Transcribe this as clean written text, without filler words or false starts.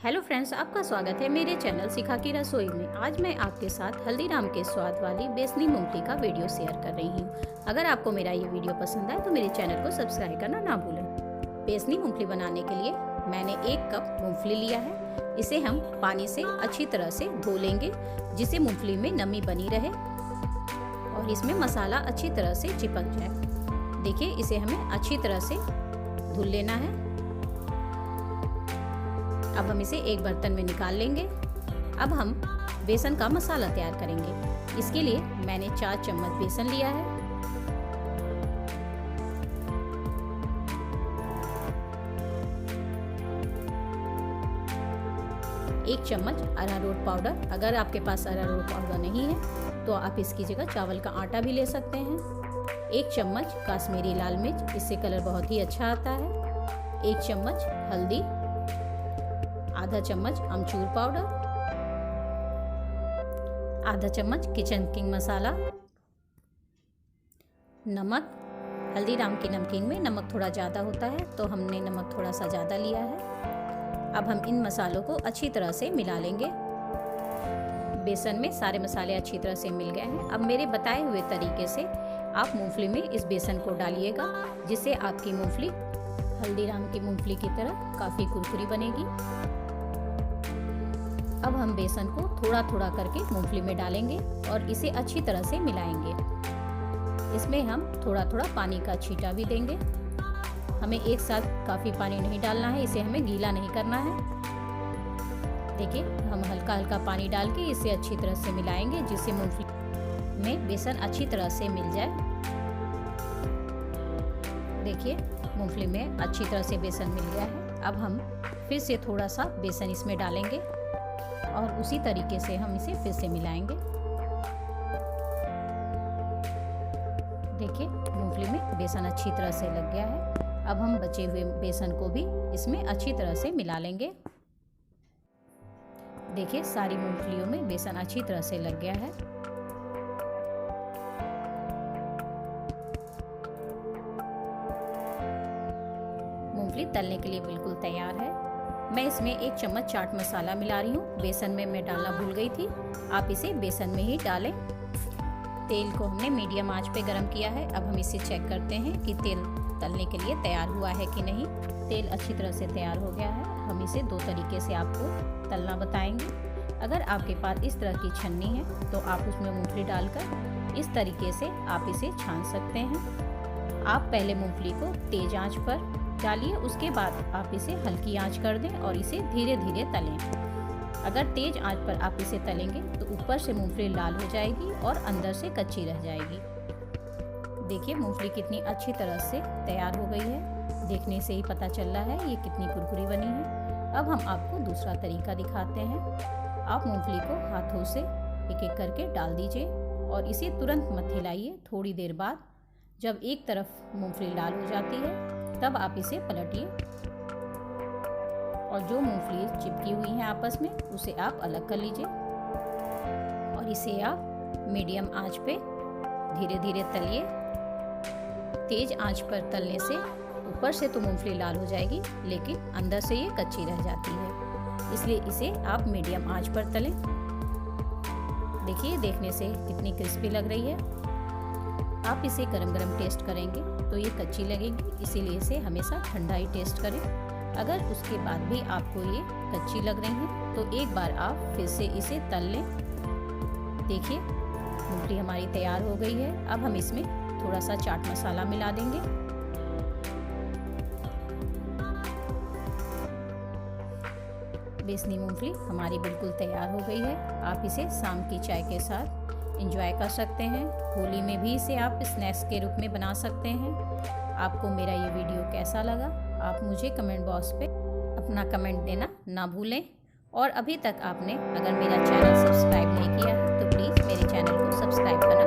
Hello friends, आपका स्वागत है मेरे चैनल सिखा की रसोई में। आज मैं आपके साथ हल्दीराम के स्वाद वाली बेसनी मूंगफली का वीडियो शेयर कर रही हूँ। अगर आपको मेरा ये वीडियो पसंद आए तो मेरे चैनल को सब्सक्राइब करना ना भूलें। बेसनी मूंगफली बनाने के लिए मैंने 1 कप मूंगफली लिया है। इसे हम पानी से अच्छी तरह से धो लेंगे, जिससे मूंगफली में नमी बनी रहे और इसमें मसाला अच्छी तरह से चिपक जाए। देखिए, इसे हमें अच्छी तरह से धुल लेना है। अब हम इसे एक बर्तन में निकाल लेंगे। अब हम बेसन का मसाला तैयार करेंगे। इसके लिए मैंने 4 चम्मच बेसन लिया है। एक चम्मच अरारोट पाउडर। अगर आपके पास अरारोट पाउडर नहीं है तो आप इसकी जगह चावल का आटा भी ले सकते हैं। 1 चम्मच कश्मीरी लाल मिर्च, इससे कलर बहुत ही अच्छा आता है। 1 चम्मच हल्दी, आधा चम्मच अमचूर पाउडर, आधा चम्मच किचन किंग मसाला, नमक। हल्दीराम की नमकीन में नमक थोड़ा ज़्यादा होता है तो हमने नमक थोड़ा सा ज़्यादा लिया है। अब हम इन मसालों को अच्छी तरह से मिला लेंगे। बेसन में सारे मसाले अच्छी तरह से मिल गए हैं। अब मेरे बताए हुए तरीके से आप मूंगफली में इस बेसन को डालिएगा, जिससे आपकी मूंगफली हल्दीराम की मूंगफली की तरह काफ़ी कुरकुरी बनेगी। अब हम बेसन को थोड़ा थोड़ा करके मूंगफली में डालेंगे और इसे अच्छी तरह से मिलाएंगे। इसमें हम थोड़ा थोड़ा पानी का छींटा भी देंगे। हमें एक साथ काफ़ी पानी नहीं डालना है, इसे हमें गीला नहीं करना है। देखिए, हम हल्का हल्का पानी डाल के इसे अच्छी तरह से मिलाएंगे, जिससे मूंगफली में बेसन अच्छी तरह से मिल जाए। देखिए, मूंगफली में अच्छी तरह से बेसन मिल गया है। अब हम फिर से थोड़ा सा बेसन इसमें डालेंगे और उसी तरीके से हम इसे फिर से मिलाएंगे। देखिए, मूंगफली में बेसन अच्छी तरह से लग गया है। अब हम बचे हुए बेसन को भी इसमें अच्छी तरह से मिला लेंगे। देखिए, सारी मूंगफलियों में बेसन अच्छी तरह से लग गया है। मूंगफली तलने के लिए बिल्कुल तैयार है। मैं इसमें 1 चम्मच चाट मसाला मिला रही हूँ। बेसन में मैं डालना भूल गई थी, आप इसे बेसन में ही डालें। तेल को हमने मीडियम आंच पे गरम किया है। अब हम इसे चेक करते हैं कि तेल तलने के लिए तैयार हुआ है कि नहीं। तेल अच्छी तरह से तैयार हो गया है। हम इसे 2 तरीके से आपको तलना बताएंगे। अगर आपके पास इस तरह की छन्नी है तो आप उसमें मूंगफली डालकर इस तरीके से आप इसे छान सकते हैं। आप पहले मूंगफली को तेज आंच पर डालिए, उसके बाद आप इसे हल्की आंच कर दें और इसे धीरे धीरे तलें। अगर तेज आंच पर आप इसे तलेंगे तो ऊपर से मूंगफली लाल हो जाएगी और अंदर से कच्ची रह जाएगी। देखिए, मूंगफली कितनी अच्छी तरह से तैयार हो गई है। देखने से ही पता चल रहा है ये कितनी कुरकुरी बनी है। अब हम आपको दूसरा तरीका दिखाते हैं। आप मूंगफली को हाथों से एक एक करके डाल दीजिए और इसे तुरंत मत हिलाइए। थोड़ी देर बाद जब एक तरफ मूंगफली लाल हो जाती है तब आप इसे पलटिए और जो मूंगफली चिपकी हुई हैं आपस में उसे आप अलग कर लीजिए और इसे आप मीडियम आंच पे धीरे धीरे तलिए। तेज आंच पर तलने से ऊपर से तो मूंगफली लाल हो जाएगी, लेकिन अंदर से ये कच्ची रह जाती है, इसलिए इसे आप मीडियम आंच पर तलें। देखिए, देखने से कितनी क्रिस्पी लग रही है। आप इसे गरम गरम टेस्ट करेंगे तो ये कच्ची लगेगी, इसीलिए इसे हमेशा ठंडा ही टेस्ट करें। अगर उसके बाद भी आपको ये कच्ची लग रही है तो एक बार आप फिर से इसे तल लें। देखिए, मूंगफली हमारी तैयार हो गई है। अब हम इसमें थोड़ा सा चाट मसाला मिला देंगे। बेसनी मूंगफली हमारी बिल्कुल तैयार हो गई है। आप इसे शाम की चाय के साथ एंजॉय कर सकते हैं। होली में भी इसे आप स्नैक्स के रूप में बना सकते हैं। आपको मेरा ये वीडियो कैसा लगा, आप मुझे कमेंट बॉक्स पे अपना कमेंट देना ना भूलें। और अभी तक आपने अगर मेरा चैनल सब्सक्राइब नहीं किया है तो प्लीज़ मेरे चैनल को सब्सक्राइब करना